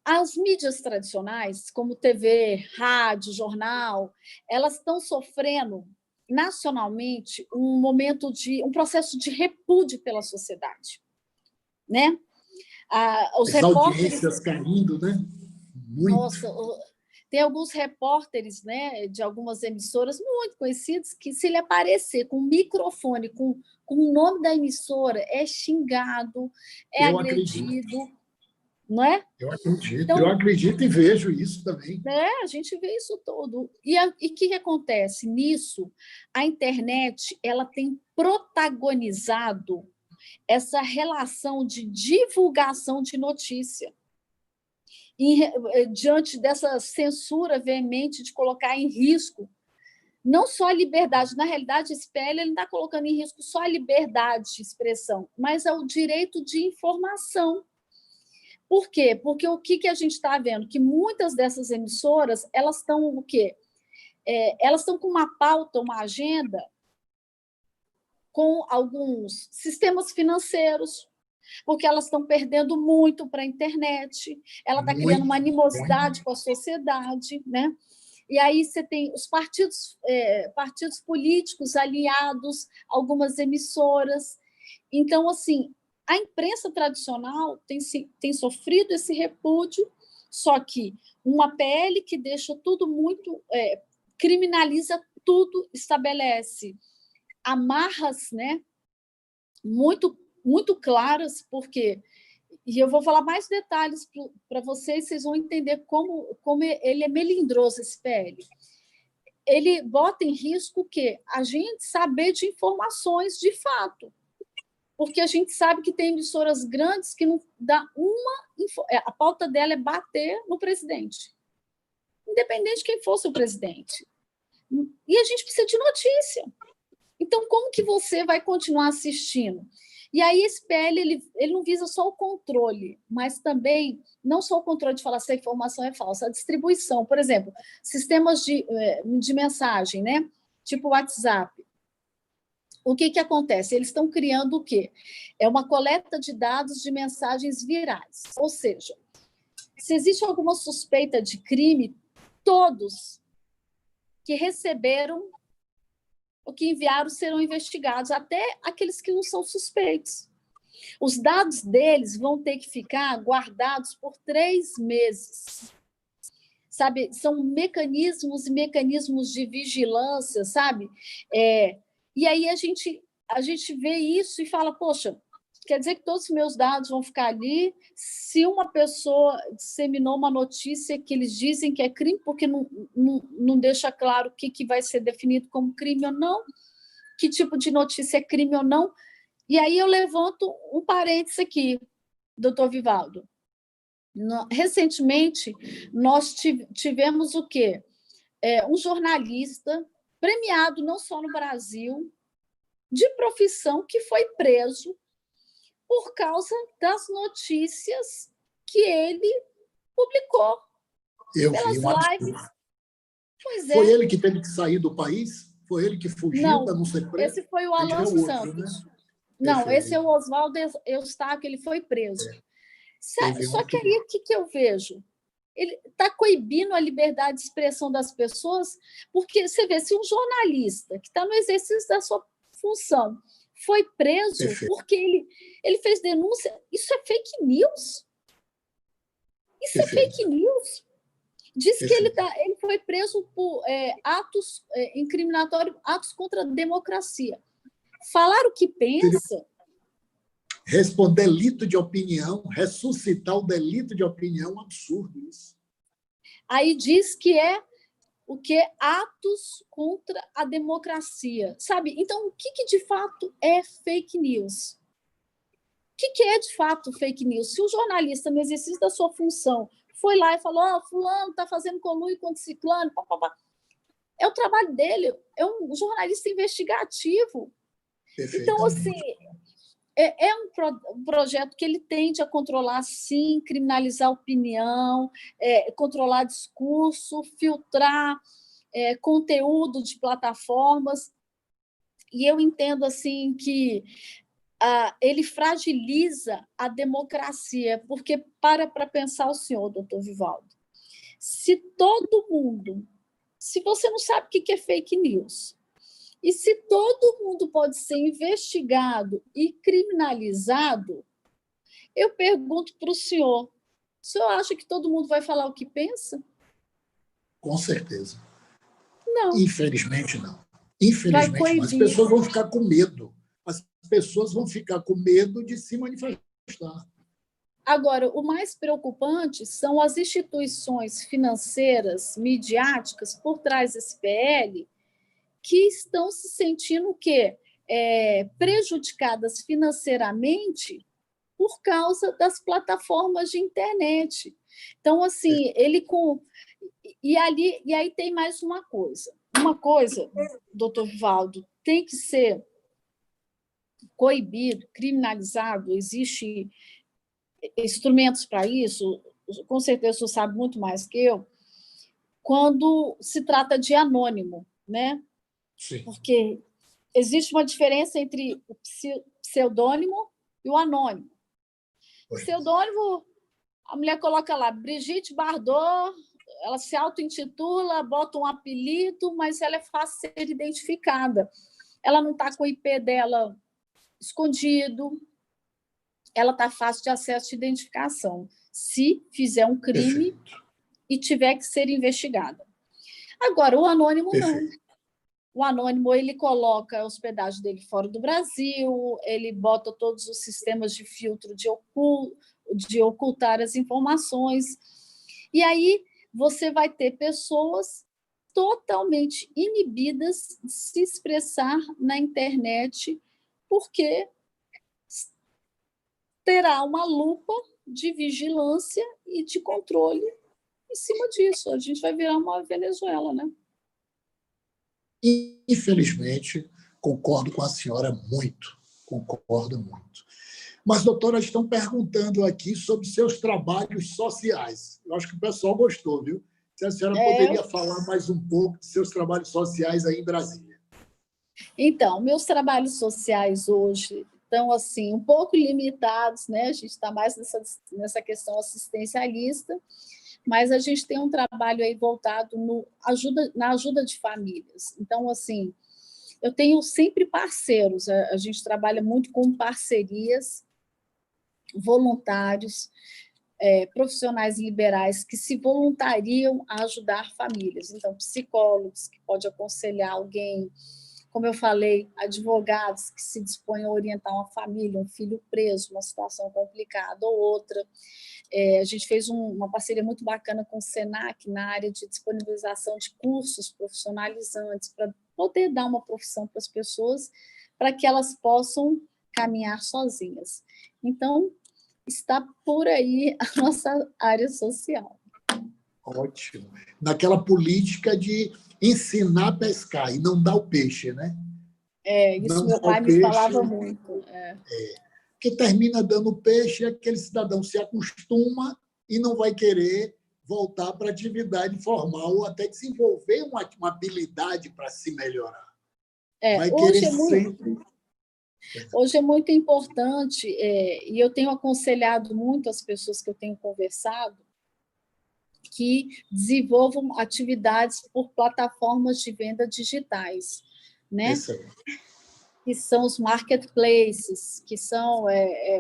as mídias tradicionais, como TV, rádio, jornal, elas estão sofrendo nacionalmente um processo de repúdio pela sociedade, né? Os As repórteres, audiências caindo, né? Muito. nossa, tem alguns repórteres, né, de algumas emissoras muito conhecidos que, se ele aparecer com um microfone, com o nome da emissora, é xingado, é agredido, não é? Eu acredito, então, eu acredito e vejo isso também. A gente vê isso todo. E o que acontece nisso? A internet ela tem protagonizado essa relação de divulgação de notícia. Diante dessa censura veemente de colocar em risco não só a liberdade, na realidade, esse PL ele não está colocando em risco só a liberdade de expressão, mas é o direito de informação. Por quê? Porque o que a gente está vendo? Que muitas dessas emissoras, elas estão o quê? Elas estão com uma pauta, uma agenda com alguns sistemas financeiros, porque elas estão perdendo muito para a internet, ela está criando uma animosidade com a sociedade, né? E aí você tem os partidos políticos aliados a algumas emissoras. Então, assim, a imprensa tradicional tem sofrido esse repúdio, só que uma PL que deixa tudo muito... criminaliza tudo, estabelece amarras, né, muito, muito claras, porque... E eu vou falar mais detalhes para vocês vão entender como ele é melindroso, esse PL. Ele bota em risco o quê? A gente saber de informações de fato. Porque a gente sabe que tem emissoras grandes que não dá a pauta dela é bater no presidente, independente de quem fosse o presidente. E a gente precisa de notícia. Então, como que você vai continuar assistindo? E aí esse PL ele não visa só o controle, mas também não só o controle de falar se a informação é falsa, a distribuição. Por exemplo, sistemas de mensagem, né? Tipo o WhatsApp. O que acontece? Eles estão criando o quê? É uma coleta de dados de mensagens virais. Ou seja, se existe alguma suspeita de crime, todos que receberam o que enviaram serão investigados, até aqueles que não são suspeitos. Os dados deles vão ter que ficar guardados por 3 meses. Sabe? São mecanismos e mecanismos de vigilância, sabe? E aí a gente vê isso e fala, poxa, quer dizer que todos os meus dados vão ficar ali se uma pessoa disseminou uma notícia que eles dizem que é crime, porque não deixa claro o que vai ser definido como crime ou não, que tipo de notícia é crime ou não. E aí eu levanto um parênteses aqui, doutor Vivaldo. Recentemente, nós tivemos o quê? um jornalista premiado não só no Brasil, de profissão, que foi preso por causa das notícias que ele publicou Eu pelas vi um absurdo. lives. Pois Foi é. ele que teve que sair do país? Foi ele que fugiu para não ser preso? Esse foi o Esse é Alanço o outro, Santos. né? Não, Perfeito. esse é o Oswaldo Eustáquio, ele foi preso. Só que também. aí o que eu vejo? Ele está coibindo a liberdade de expressão das pessoas, porque você vê, se um jornalista que está no exercício da sua função foi preso Perfeito. porque ele fez denúncia, isso é fake news. Isso Perfeito. é fake news. Diz que Perfeito. ele foi preso por atos incriminatórios, atos contra a democracia. Falar o que pensa. Responder delito de opinião, ressuscitar o delito de opinião, é um absurdo isso. Aí diz que é o que? Atos contra a democracia. Sabe? Então, o que de fato é fake news? O que é de fato fake news? Se o jornalista, no exercício da sua função, foi lá e falou: fulano está fazendo conluio contra ciclano, é o trabalho dele, é um jornalista investigativo. Então, assim, é um projeto que ele tende a controlar, sim, criminalizar a opinião, controlar discurso, filtrar conteúdo de plataformas. E eu entendo assim que ele fragiliza a democracia, porque para pensar o senhor, doutor Vivaldo, se todo mundo, se você não sabe o que é fake news, e se todo mundo pode ser investigado e criminalizado, eu pergunto para o senhor acha que todo mundo vai falar o que pensa? Com certeza. Não. Infelizmente, não. Infelizmente, não. As pessoas vão ficar com medo. As pessoas vão ficar com medo de se manifestar. Agora, o mais preocupante são as instituições financeiras, midiáticas, por trás desse PL, que estão se sentindo o quê? Prejudicadas financeiramente por causa das plataformas de internet. Então, assim, E aí tem mais uma coisa. Uma coisa, doutor Vivaldo, tem que ser coibido, criminalizado, existe instrumentos para isso, com certeza você sabe muito mais que eu, quando se trata de anônimo, né? Sim. Porque existe uma diferença entre o pseudônimo e o anônimo. O pseudônimo, a mulher coloca lá, Brigitte Bardot, ela se auto-intitula, bota um apelido, mas ela é fácil de ser identificada. Ela não está com o IP dela escondido, ela está fácil de acesso de identificação, se fizer um crime Perfeito. E tiver que ser investigada. Agora, o anônimo Perfeito. não. O anônimo, ele coloca a hospedagem dele fora do Brasil, ele bota todos os sistemas de filtro de ocultar as informações. E aí você vai ter pessoas totalmente inibidas de se expressar na internet, porque terá uma lupa de vigilância e de controle em cima disso. A gente vai virar uma Venezuela, né? Infelizmente, concordo com a senhora muito, concordo muito. Mas, doutora, estão perguntando aqui sobre seus trabalhos sociais. Eu acho que o pessoal gostou, viu? Se a senhora poderia falar mais um pouco de seus trabalhos sociais aí em Brasília. Então, meus trabalhos sociais hoje estão assim, um pouco limitados, né? A gente está mais nessa questão assistencialista, mas a gente tem um trabalho aí voltado na ajuda de famílias. Então, assim, eu tenho sempre parceiros, a gente trabalha muito com parcerias, voluntários, profissionais liberais que se voluntariam a ajudar famílias. Então, psicólogos que podem aconselhar alguém, como eu falei, advogados que se dispõem a orientar uma família, um filho preso, uma situação complicada ou outra. A gente fez uma parceria muito bacana com o SENAC na área de disponibilização de cursos profissionalizantes para poder dar uma profissão para as pessoas, para que elas possam caminhar sozinhas. Então, está por aí a nossa área social. Ótimo. Naquela política de ensinar a pescar e não dar o peixe, né? Isso Não meu dar pai o me peixe, falava muito. que termina dando peixe, aquele cidadão se acostuma e não vai querer voltar para a atividade formal ou até desenvolver uma habilidade para se melhorar. Vai querer sempre... Hoje é muito importante, e eu tenho aconselhado muito as pessoas que eu tenho conversado, que desenvolvam atividades por plataformas de venda digitais, né? Excelente. Que são os marketplaces, que são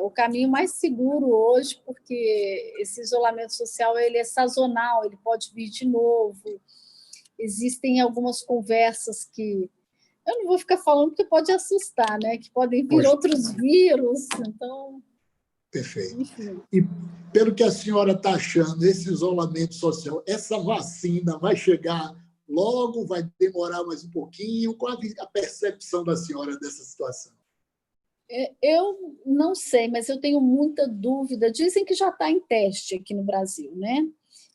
o caminho mais seguro hoje, porque esse isolamento social ele é sazonal, ele pode vir de novo. Existem algumas conversas que eu não vou ficar falando porque pode assustar, né? Que podem vir outros vírus, então... Perfeito. Enfim. E pelo que a senhora está achando, esse isolamento social, essa vacina vai chegar logo, vai demorar mais um pouquinho? Qual a percepção da senhora dessa situação? Eu não sei, mas eu tenho muita dúvida. Dizem que já está em teste aqui no Brasil, né?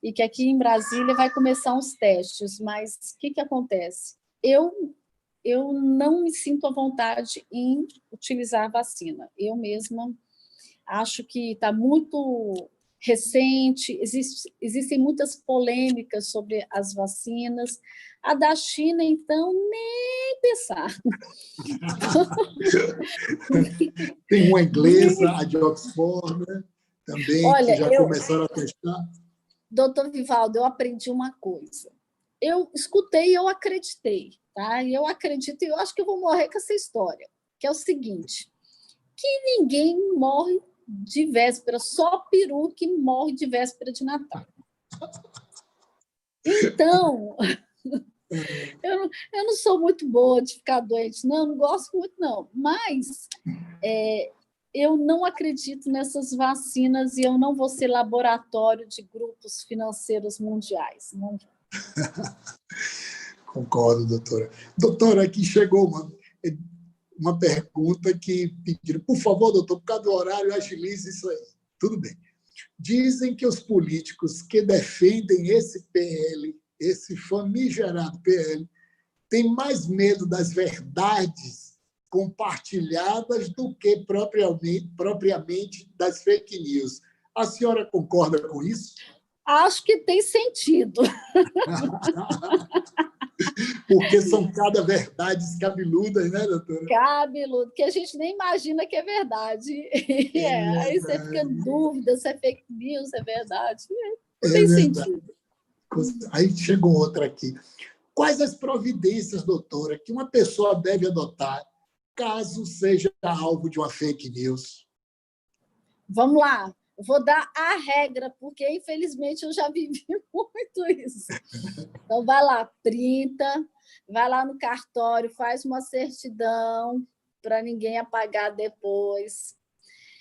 E que aqui em Brasília vai começar uns testes, mas o que acontece? Eu não me sinto à vontade em utilizar a vacina. Eu mesma acho que está muito recente, existem muitas polêmicas sobre as vacinas. A da China, então, nem pensar. Tem uma inglesa, a de Oxford, né? Também, olha, que já começaram a testar. Doutor Vivaldo, eu aprendi uma coisa. Eu escutei e eu acreditei, tá? E eu acredito, e eu acho que eu vou morrer com essa história, que é o seguinte, que ninguém morre de véspera, só peru que morre de véspera de Natal. Então, eu não sou muito boa de ficar doente, não gosto muito, não. Mas eu não acredito nessas vacinas e eu não vou ser laboratório de grupos financeiros mundiais. Não. Concordo, doutora. Doutora, aqui chegou uma pergunta que pediram. Por favor, doutor, por causa do horário, agilize isso aí. Tudo bem. Dizem que os políticos que defendem esse PL, esse famigerado PL, têm mais medo das verdades compartilhadas do que propriamente das fake news. A senhora concorda com isso? Acho que tem sentido. Porque são cada verdades cabeludas, né, doutora? Cabeludo, que a gente nem imagina que é verdade. Aí você fica em dúvida se é fake news, se é verdade. Não tem sentido. Aí chegou outra aqui. Quais as providências, doutora, que uma pessoa deve adotar caso seja alvo de uma fake news? Vamos lá. Eu vou dar a regra, porque, infelizmente, eu já vivi muito isso. Então, vai lá, printa, vai lá no cartório, faz uma certidão para ninguém apagar depois.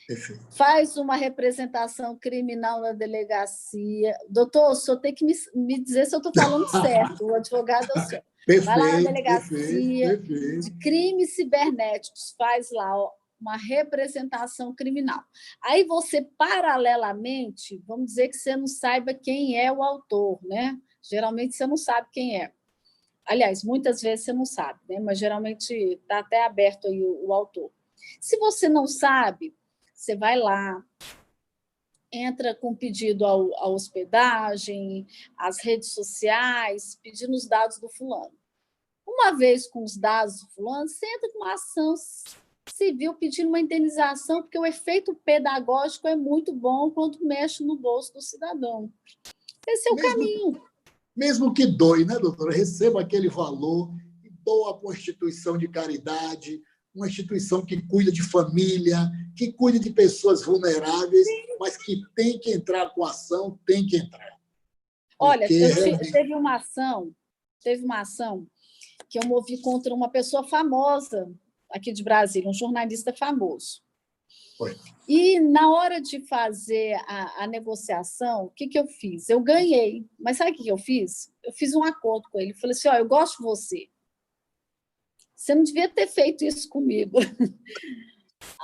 Perfeito. Faz uma representação criminal na delegacia. Doutor, o senhor tem que me dizer se eu estou falando certo. O advogado é o senhor. Vai lá na delegacia de crimes cibernéticos, faz lá uma representação criminal. Aí você, paralelamente, vamos dizer que você não saiba quem é o autor, né? Geralmente você não sabe quem é. Aliás, muitas vezes você não sabe, né? Mas geralmente está até aberto aí o autor. Se você não sabe, você vai lá, entra com pedido à hospedagem, às redes sociais, pedindo os dados do fulano. Uma vez com os dados do fulano, você entra com uma ação civil pedindo uma indenização, porque o efeito pedagógico é muito bom quando mexe no bolso do cidadão. Esse é o caminho. Mesmo que doe, né, doutora? Receba aquele valor e doa para uma instituição de caridade, uma instituição que cuida de família, que cuida de pessoas vulneráveis, mas que tem que entrar com ação, tem que entrar. Olha, teve uma ação que eu movi contra uma pessoa famosa aqui de Brasília, um jornalista famoso. Foi. E, na hora de fazer a negociação, o que eu fiz? Eu ganhei, mas sabe o que eu fiz? Eu fiz um acordo com ele. Falei assim, eu gosto de você. Você não devia ter feito isso comigo.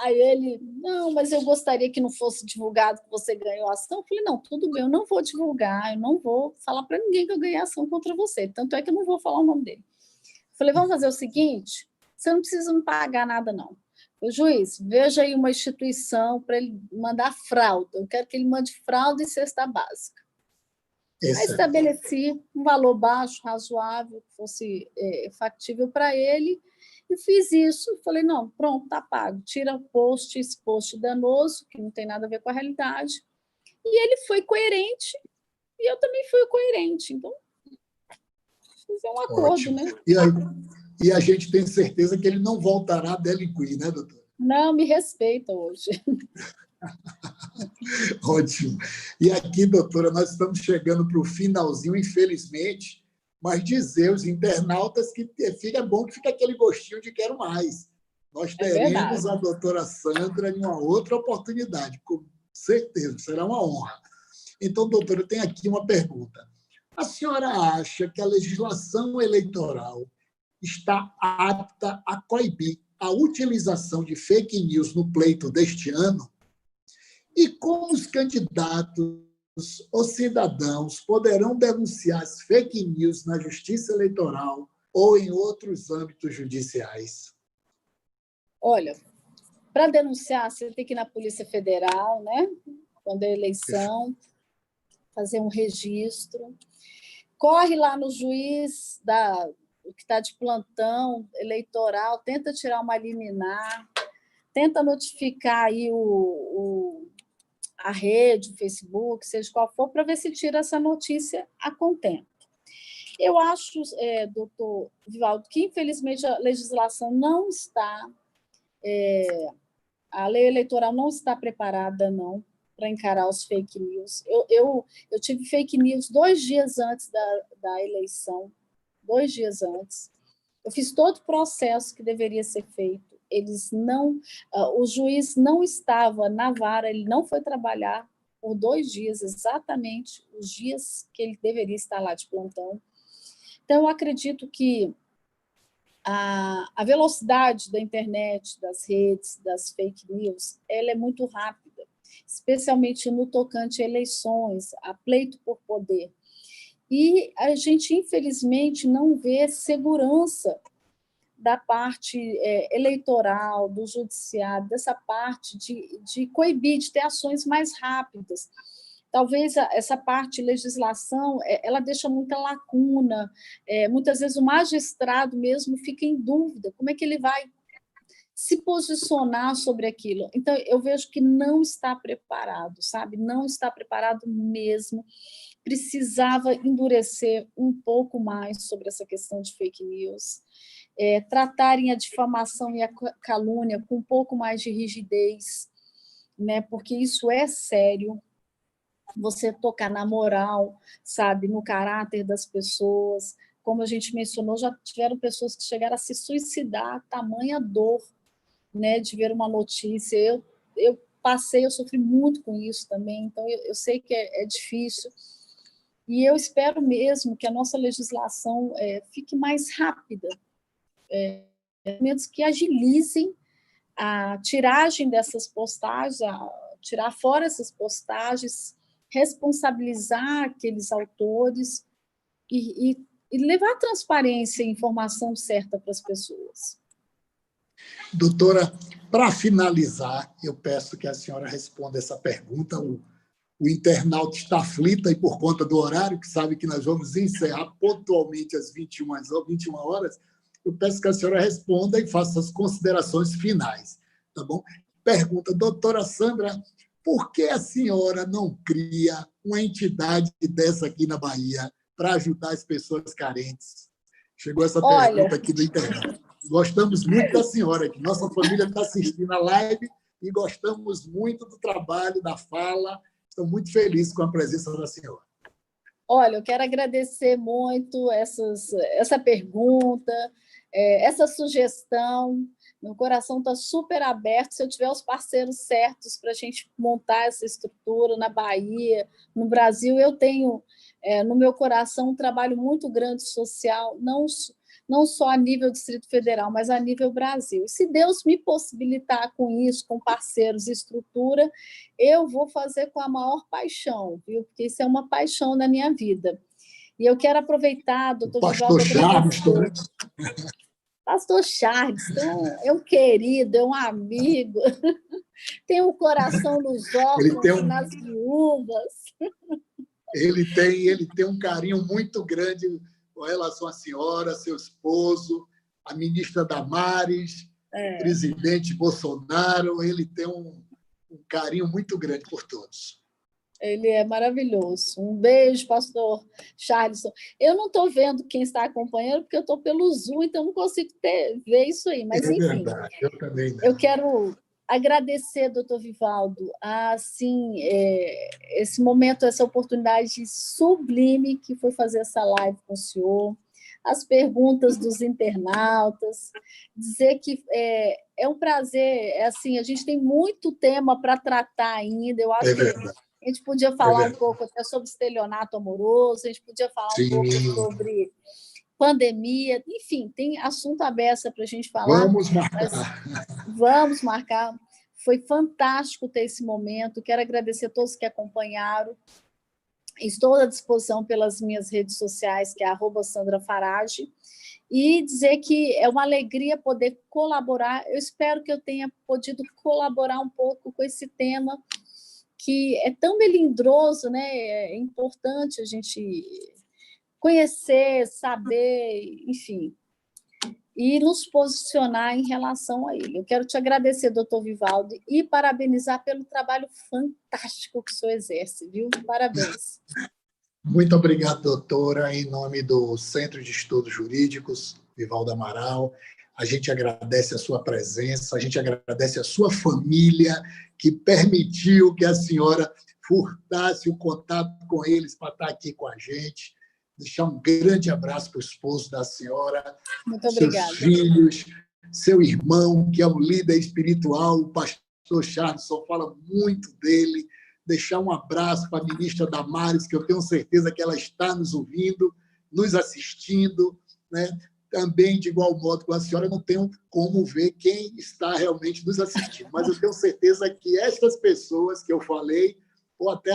Aí ele, não, mas eu gostaria que não fosse divulgado que você ganhou a ação. Eu falei, não, tudo bem, eu não vou divulgar, eu não vou falar para ninguém que eu ganhei a ação contra você. Tanto é que eu não vou falar o nome dele. Eu falei, vamos fazer o seguinte, você não precisa me pagar nada, não. O juiz, veja aí uma instituição para ele mandar fralda. Eu quero que ele mande fralda e cesta básica. Aí estabeleci um valor baixo, razoável, que fosse factível para ele, e fiz isso. Falei, não, pronto, está pago. Tira o post, esse post danoso, que não tem nada a ver com a realidade. E ele foi coerente, e eu também fui coerente. Então, é um acordo, ótimo, né? E a gente tem certeza que ele não voltará a delinquir, né, doutor? Não, me respeita hoje. Ótimo. E aqui, doutora, nós estamos chegando para o finalzinho, infelizmente, mas dizer aos internautas que fica bom que fica aquele gostinho de quero mais. Nós teremos a doutora Sandra em uma outra oportunidade, com certeza, será uma honra. Então, doutora, eu tenho aqui uma pergunta. A senhora acha que a legislação eleitoral está apta a coibir a utilização de fake news no pleito deste ano? E como os candidatos ou cidadãos poderão denunciar as fake news na Justiça Eleitoral ou em outros âmbitos judiciais? Olha, para denunciar, você tem que ir na Polícia Federal, né? Quando é eleição, fazer um registro. Corre lá no juiz que está de plantão eleitoral, tenta tirar uma liminar, tenta notificar aí a rede, o Facebook, seja qual for, para ver se tira essa notícia a contento. Eu acho, doutor Vivaldo, que infelizmente a legislação não está, a lei eleitoral não está preparada, não, para encarar os fake news. Eu tive fake news 2 dias antes da eleição, 2 dias antes. Eu fiz todo o processo que deveria ser feito. O juiz não estava na vara, ele não foi trabalhar por 2 dias, exatamente os dias que ele deveria estar lá de plantão. Então, eu acredito que a velocidade da internet, das redes, das fake news, ela é muito rápida, especialmente no tocante a eleições, a pleito por poder. E a gente, infelizmente, não vê segurança da parte eleitoral, do judiciário, dessa parte de coibir, de ter ações mais rápidas. Talvez essa parte de legislação, ela deixa muita lacuna, muitas vezes o magistrado mesmo fica em dúvida, como é que ele vai se posicionar sobre aquilo. Então, eu vejo que não está preparado, sabe? Não está preparado mesmo. Precisava endurecer um pouco mais sobre essa questão de fake news, tratarem a difamação e a calúnia com um pouco mais de rigidez, né? Porque isso é sério. Você tocar na moral, sabe, no caráter das pessoas. Como a gente mencionou, já tiveram pessoas que chegaram a se suicidar, tamanha dor, né, de ver uma notícia. Eu sofri muito com isso também, então eu sei que é difícil. E eu espero mesmo que a nossa legislação fique mais rápida, que agilizem a tiragem dessas postagens, tirar fora essas postagens, responsabilizar aqueles autores e levar transparência e informação certa para as pessoas. Doutora, para finalizar, eu peço que a senhora responda essa pergunta. O internauta está aflito e por conta do horário, que sabe que nós vamos encerrar pontualmente às 21 horas, eu peço que a senhora responda e faça as considerações finais, tá bom? Pergunta, doutora Sandra, por que a senhora não cria uma entidade dessa aqui na Bahia para ajudar as pessoas carentes? Chegou essa pergunta aqui do internauta. Gostamos muito da senhora aqui. Nossa família está assistindo a live e gostamos muito do trabalho, da fala. Estou muito feliz com a presença da senhora. Olha, eu quero agradecer muito essa pergunta, essa sugestão. Meu coração está super aberto. Se eu tiver os parceiros certos para a gente montar essa estrutura na Bahia, no Brasil, eu tenho no meu coração um trabalho muito grande social, não só a nível Distrito Federal, mas a nível Brasil. E se Deus me possibilitar com isso, com parceiros e estrutura, eu vou fazer com a maior paixão, viu? Porque isso é uma paixão na minha vida. E eu quero aproveitar, doutor Vivaldo, Pastor Pastor Charleston é um querido, é um amigo, tem um coração nos órfãos e nas viúvas. Ele tem um carinho muito grande com relação à senhora, seu esposo, a ministra Damares, o presidente Bolsonaro. Ele tem um carinho muito grande por todos. Ele é maravilhoso. Um beijo, pastor Charleston. Eu não estou vendo quem está acompanhando, porque eu estou pelo Zoom, então não consigo ver isso aí. Mas, enfim, verdade, eu também não. Eu quero agradecer, doutor Vivaldo, assim, esse momento, essa oportunidade sublime que foi fazer essa live com o senhor, as perguntas dos internautas, dizer que é um prazer, assim, a gente tem muito tema para tratar ainda, eu acho que a gente podia falar um pouco até sobre estelionato amoroso, a gente podia falar um pouco sobre pandemia, enfim, tem assunto aberto para a gente falar. Vamos marcar. Foi fantástico ter esse momento. Quero agradecer a todos que acompanharam. Estou à disposição pelas minhas redes sociais, que é @SandraFarage, e dizer que é uma alegria poder colaborar. Eu espero que eu tenha podido colaborar um pouco com esse tema, que é tão melindroso, né? É importante a gente conhecer, saber, enfim, e nos posicionar em relação a ele. Eu quero te agradecer, doutor Vivaldo, e parabenizar pelo trabalho fantástico que o senhor exerce, viu? Parabéns. Muito obrigado, doutora, em nome do Centro de Estudos Jurídicos, Vivaldo Amaral. A gente agradece a sua presença, a gente agradece a sua família, que permitiu que a senhora furtasse o contato com eles para estar aqui com a gente. Deixar um grande abraço para o esposo da senhora, seus filhos, seu irmão, que é um líder espiritual, o pastor Charleston fala muito dele. Deixar um abraço para a ministra Damares, que eu tenho certeza que ela está nos ouvindo, nos assistindo, né? Também, de igual modo com a senhora, não tenho como ver quem está realmente nos assistindo, mas eu tenho certeza que estas pessoas que eu falei, ou até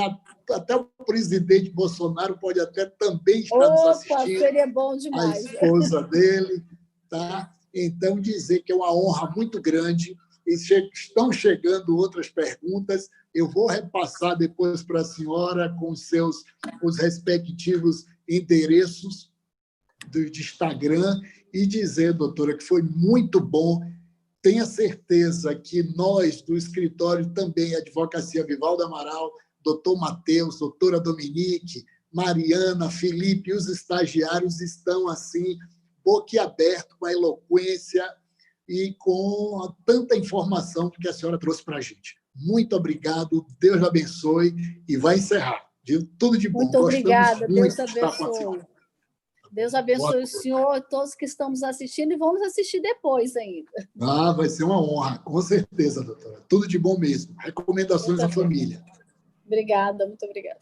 o presidente Bolsonaro pode até também estar nos assistindo. Seria bom demais. A esposa dele, tá? Então, dizer que é uma honra muito grande. E estão chegando outras perguntas. Eu vou repassar depois para a senhora com os respectivos endereços de Instagram e dizer, doutora, que foi muito bom. Tenha certeza que nós, do escritório também, Advocacia Vivaldo Amaral, doutor Matheus, doutora Dominique, Mariana, Felipe e os estagiários estão assim, boquiabertos com a eloquência e com tanta informação que a senhora trouxe para a gente. Muito obrigado, Deus abençoe e vai encerrar. Viu? Tudo de bom. Muito obrigada, Deus abençoe. Deus abençoe o senhor e todos que estamos assistindo e vamos assistir depois ainda. Vai ser uma honra, com certeza, doutora. Tudo de bom mesmo. Recomendações à família. Obrigada, muito obrigada.